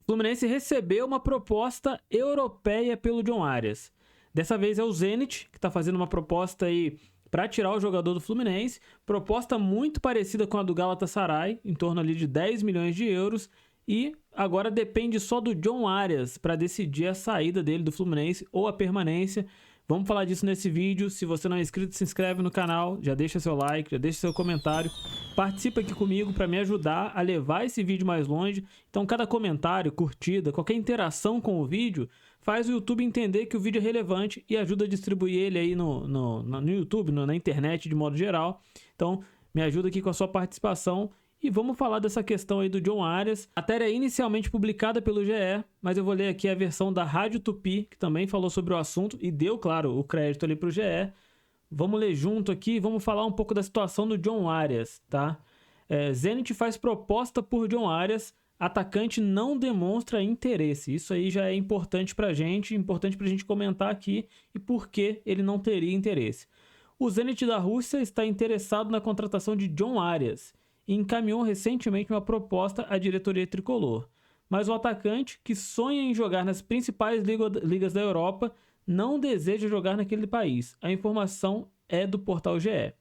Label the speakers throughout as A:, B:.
A: Fluminense recebeu uma proposta europeia pelo John Arias. Dessa vez é o Zenit, que está fazendo uma proposta aí para tirar o jogador do Fluminense. Proposta muito parecida com a do Galatasaray, em torno ali de 10 milhões de euros. E agora depende só do John Arias para decidir a saída dele do Fluminense ou a permanência. Vamos falar disso nesse vídeo. Se você não é inscrito, se inscreve no canal, já deixa seu like, já deixa seu comentário. Participa aqui comigo para me ajudar a levar esse vídeo mais longe. Então, cada comentário, curtida, qualquer interação com o vídeo faz o YouTube entender que o vídeo é relevante e ajuda a distribuir ele aí no YouTube, na internet de modo geral. Então, me ajuda aqui com a sua participação. E vamos falar dessa questão aí do John Arias. A matéria é inicialmente publicada pelo GE, mas eu vou ler aqui a versão da Rádio Tupi, que também falou sobre o assunto e deu, claro, o crédito ali pro GE. Vamos ler junto aqui e vamos falar um pouco da situação do John Arias, tá? Zenit faz proposta por John Arias, atacante não demonstra interesse. Isso aí já é importante pra gente comentar aqui e por que ele não teria interesse. O Zenit da Rússia está interessado na contratação de John Arias e encaminhou recentemente uma proposta à diretoria tricolor. Mas o atacante, que sonha em jogar nas principais ligas da Europa, não deseja jogar naquele país. A informação é do portal GE.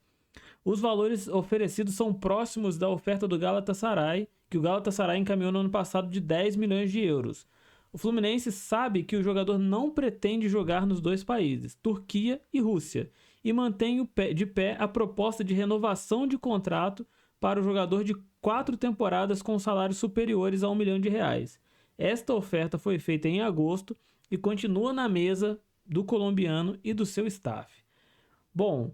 A: Os valores oferecidos são próximos da oferta do Galatasaray, que o Galatasaray encaminhou no ano passado de 10 milhões de euros. O Fluminense sabe que o jogador não pretende jogar nos dois países, Turquia e Rússia, e mantém de pé a proposta de renovação de contrato para o jogador de 4 temporadas com salários superiores a R$1 milhão. Esta oferta foi feita em agosto e continua na mesa do colombiano e do seu staff. Bom,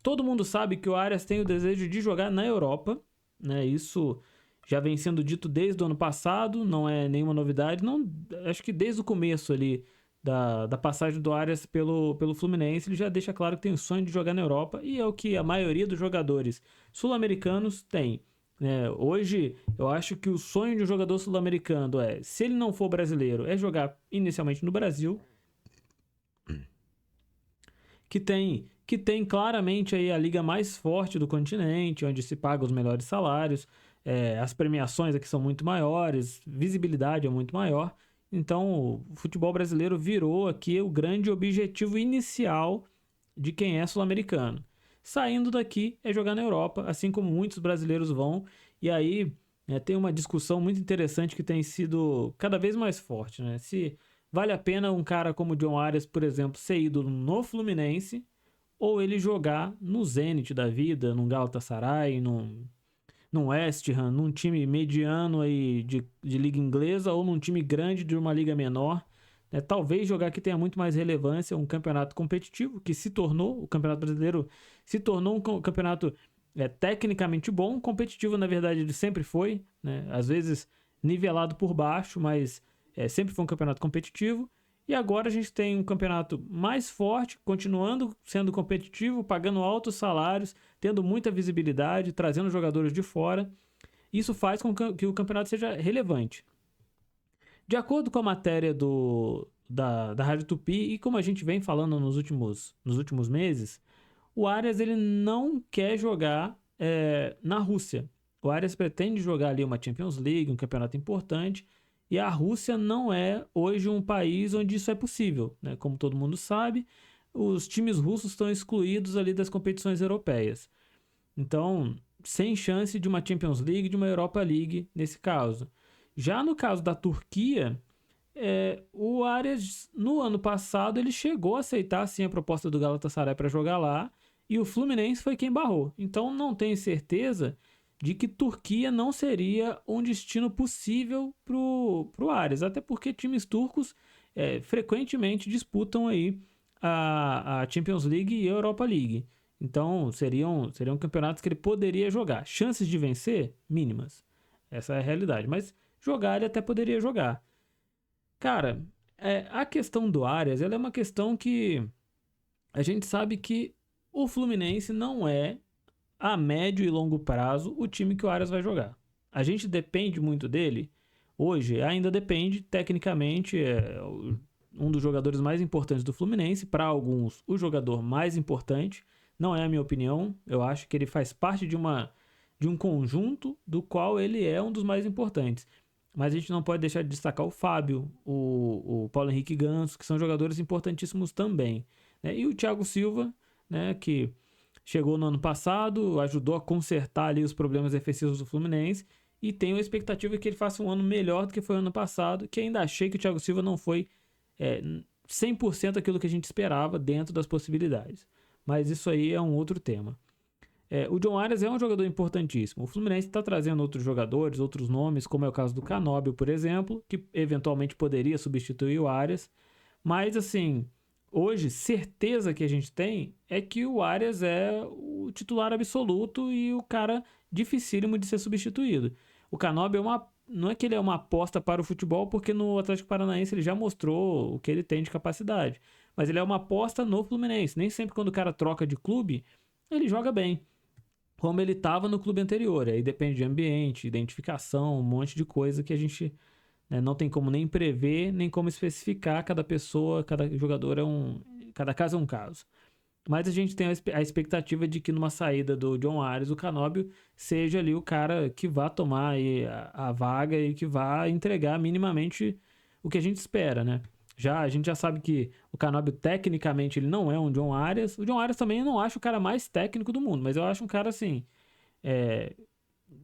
A: todo mundo sabe que o Arias tem o desejo de jogar na Europa, né? Isso já vem sendo dito desde o ano passado, não é nenhuma novidade. Não, acho que desde o começo ali da passagem do Arias pelo Fluminense, ele já deixa claro que tem o sonho de jogar na Europa, e é o que a maioria dos jogadores sul-americanos tem. Hoje, eu acho que o sonho de um jogador sul-americano se ele não for brasileiro, é jogar inicialmente no Brasil, que tem claramente aí a liga mais forte do continente, onde se paga os melhores salários, as premiações aqui são muito maiores, visibilidade é muito maior. Então, o futebol brasileiro virou aqui o grande objetivo inicial de quem é sul-americano. Saindo daqui é jogar na Europa, assim como muitos brasileiros vão. E aí tem uma discussão muito interessante que tem sido cada vez mais forte, né? Se vale a pena um cara como o John Arias, por exemplo, ser ídolo no Fluminense ou ele jogar no Zenit da vida, num Galatasaray, num West Ham, num time mediano aí de liga inglesa ou num time grande de uma liga menor. Talvez jogar que tenha muito mais relevância, um campeonato competitivo, que o Campeonato Brasileiro se tornou um campeonato tecnicamente bom, competitivo na verdade ele sempre foi, né? Às vezes nivelado por baixo, mas sempre foi um campeonato competitivo. E agora a gente tem um campeonato mais forte, continuando sendo competitivo, pagando altos salários, tendo muita visibilidade, trazendo jogadores de fora. Isso faz com que o campeonato seja relevante. De acordo com a matéria da Rádio Tupi, e como a gente vem falando nos últimos meses, o Arias ele não quer jogar na Rússia. O Arias pretende jogar ali uma Champions League, um campeonato importante, e a Rússia não é hoje um país onde isso é possível, né? Como todo mundo sabe, os times russos estão excluídos ali das competições europeias. Então, sem chance de uma Champions League, de uma Europa League nesse caso. Já no caso da Turquia, o Arias, no ano passado, ele chegou a aceitar sim a proposta do Galatasaray para jogar lá, e o Fluminense foi quem barrou. Então, não tenho certeza de que Turquia não seria um destino possível pro Arias, até porque times turcos frequentemente disputam aí a Champions League e a Europa League. Então seriam campeonatos que ele poderia jogar. Chances de vencer? Mínimas. Essa é a realidade. Mas jogar ele até poderia jogar. Cara, a questão do Arias, ela é uma questão que a gente sabe que o Fluminense não é a médio e longo prazo o time que o Arias vai jogar. A gente depende muito dele. Hoje ainda depende, tecnicamente, um dos jogadores mais importantes do Fluminense. Para alguns, o jogador mais importante. Não é a minha opinião. Eu acho que ele faz parte de um conjunto do qual ele é um dos mais importantes. mas a gente não pode deixar de destacar o Fábio, o Paulo Henrique Ganso, que são jogadores importantíssimos também, né? E o Thiago Silva, né, que chegou no ano passado, ajudou a consertar ali os problemas defensivos do Fluminense, e tenho a expectativa que ele faça um ano melhor do que foi o ano passado, que ainda achei que o Thiago Silva não foi 100% aquilo que a gente esperava dentro das possibilidades. Mas isso aí é um outro tema. O John Arias é um jogador importantíssimo. O Fluminense está trazendo outros jogadores, outros nomes, como é o caso do Canóbio, por exemplo, que eventualmente poderia substituir o Arias. Mas, assim, hoje, certeza que a gente tem é que o Arias é o titular absoluto e o cara dificílimo de ser substituído. O Canóbio não é que ele é uma aposta para o futebol, porque no Atlético Paranaense ele já mostrou o que ele tem de capacidade. Mas ele é uma aposta no Fluminense. Nem sempre quando o cara troca de clube, ele joga bem, como ele estava no clube anterior. Aí depende de ambiente, identificação, um monte de coisa que a gente, né, não tem como nem prever, nem como especificar. Cada pessoa, cada jogador cada caso é um caso. Mas a gente tem a expectativa de que numa saída do John Arias, o Canóbio seja ali o cara que vá tomar aí a vaga e que vá entregar minimamente o que a gente espera, né? A gente já sabe que o Canóbio, tecnicamente, ele não é um John Arias. O John Arias também eu não acho o cara mais técnico do mundo, mas eu acho um cara, assim,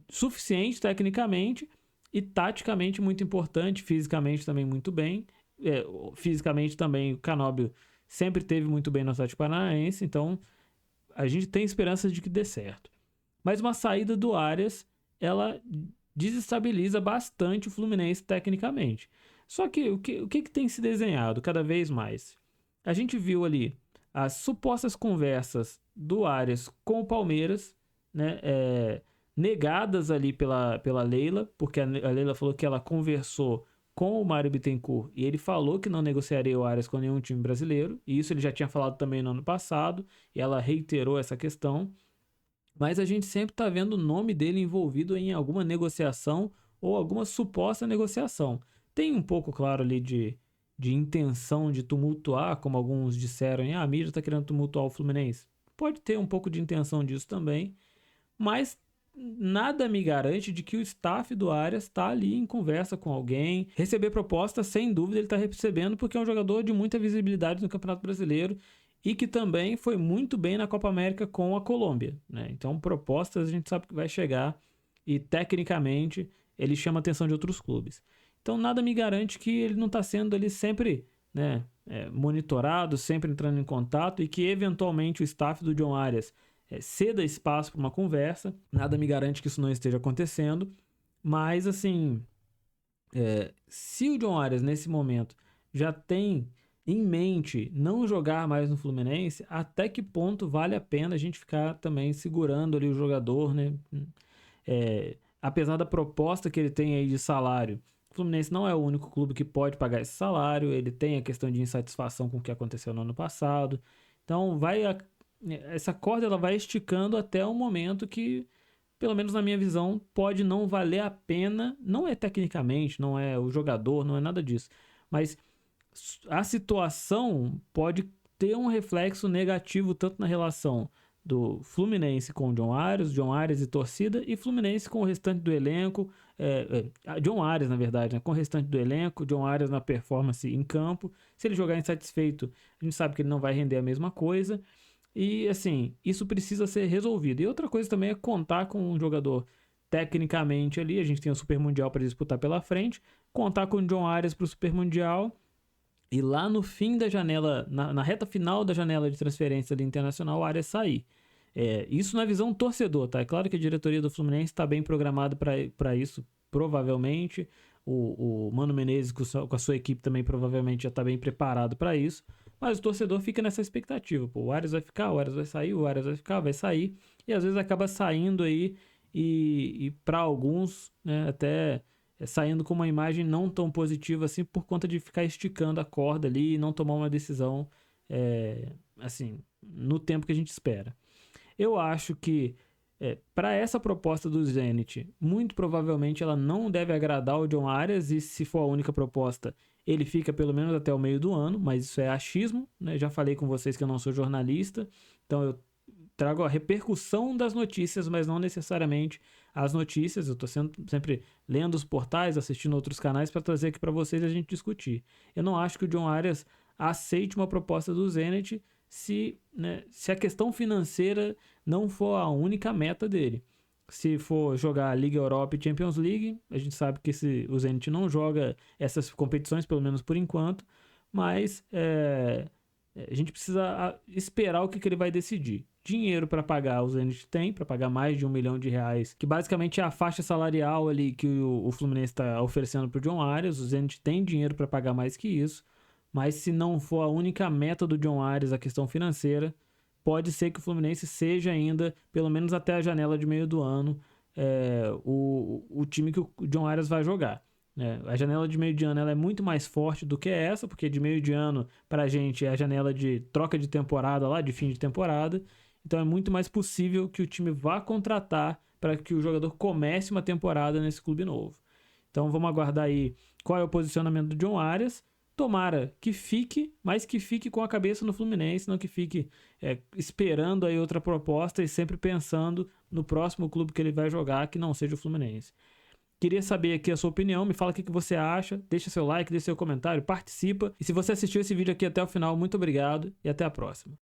A: suficiente tecnicamente e taticamente muito importante, fisicamente também muito bem. Fisicamente também o Canóbio sempre teve muito bem no Atlético Paranaense, então a gente tem esperança de que dê certo. Mas uma saída do Arias, ela desestabiliza bastante o Fluminense tecnicamente. Só que o que tem se desenhado cada vez mais? A gente viu ali as supostas conversas do Arias com o Palmeiras, né, negadas ali pela Leila, porque a Leila falou que ela conversou com o Mário Bittencourt e ele falou que não negociaria o Arias com nenhum time brasileiro, e isso ele já tinha falado também no ano passado, e ela reiterou essa questão. Mas a gente sempre está vendo o nome dele envolvido em alguma negociação ou alguma suposta negociação. Tem um pouco, claro, ali de intenção de tumultuar, como alguns disseram, a mídia está querendo tumultuar o Fluminense. Pode ter um pouco de intenção disso também, mas nada me garante de que o staff do Arias está ali em conversa com alguém. Receber proposta, sem dúvida, ele está recebendo, porque é um jogador de muita visibilidade no Campeonato Brasileiro e que também foi muito bem na Copa América com a Colômbia, né? Então, propostas a gente sabe que vai chegar e, tecnicamente, ele chama a atenção de outros clubes. Então, nada me garante que ele não está sendo ali sempre, né, monitorado, sempre entrando em contato e que, eventualmente, o staff do John Arias ceda espaço para uma conversa. Nada me garante que isso não esteja acontecendo, mas, assim, se o John Arias, nesse momento, já tem em mente não jogar mais no Fluminense, até que ponto vale a pena a gente ficar também segurando ali o jogador, né? Apesar da proposta que ele tem aí de salário, o Fluminense não é o único clube que pode pagar esse salário, ele tem a questão de insatisfação com o que aconteceu no ano passado, então essa corda ela vai esticando até o momento que, pelo menos na minha visão, pode não valer a pena, não é tecnicamente, não é o jogador, não é nada disso, mas a situação pode ter um reflexo negativo tanto na relação do Fluminense com o John Arias e torcida, e Fluminense com o restante do elenco, John Arias, na verdade, né, com o restante do elenco, John Arias na performance em campo. Se ele jogar insatisfeito, a gente sabe que ele não vai render a mesma coisa, e assim, isso precisa ser resolvido. E outra coisa também é contar com um jogador tecnicamente ali, a gente tem o Super Mundial para disputar pela frente, contar com o John Arias para o Super Mundial. E lá no fim da janela, na reta final da janela de transferência ali internacional, o Arias sair. Isso na visão torcedor, tá? É claro que a diretoria do Fluminense está bem programada para isso, provavelmente. O Mano Menezes com a sua equipe também provavelmente já está bem preparado para isso. Mas o torcedor fica nessa expectativa. Pô, o Arias vai ficar, o Arias vai sair, o Arias vai ficar, vai sair. E às vezes acaba saindo aí e para alguns, né, até saindo com uma imagem não tão positiva assim por conta de ficar esticando a corda ali e não tomar uma decisão assim, no tempo que a gente espera. Eu acho que para essa proposta do Zenit, muito provavelmente ela não deve agradar o John Arias, e se for a única proposta, ele fica pelo menos até o meio do ano, mas isso é achismo, né? Já falei com vocês que eu não sou jornalista, então eu trago a repercussão das notícias, mas não necessariamente as notícias. Eu estou sempre lendo os portais, assistindo outros canais para trazer aqui para vocês e a gente discutir. Eu não acho que o John Arias aceite uma proposta do Zenit se a questão financeira não for a única meta dele. Se for jogar a Liga Europa e Champions League, a gente sabe que o Zenit não joga essas competições, pelo menos por enquanto, mas a gente precisa esperar o que ele vai decidir. Dinheiro para pagar o Zenit tem, para pagar mais de R$1 milhão, que basicamente é a faixa salarial ali que o Fluminense está oferecendo para o John Arias. O Zenit tem dinheiro para pagar mais que isso, mas se não for a única meta do John Arias a questão financeira, pode ser que o Fluminense seja ainda, pelo menos até a janela de meio do ano, o time que o John Arias vai jogar. A janela de meio de ano ela é muito mais forte do que essa, porque de meio de ano para a gente é a janela de troca de temporada lá, de fim de temporada. Então é muito mais possível que o time vá contratar para que o jogador comece uma temporada nesse clube novo. Então vamos aguardar aí qual é o posicionamento do John Arias. Tomara que fique, mas que fique com a cabeça no Fluminense, não que fique esperando aí outra proposta e sempre pensando no próximo clube que ele vai jogar, que não seja o Fluminense. Queria saber aqui a sua opinião, me fala o que você acha, deixa seu like, deixa seu comentário, participa. E se você assistiu esse vídeo aqui até o final, muito obrigado e até a próxima.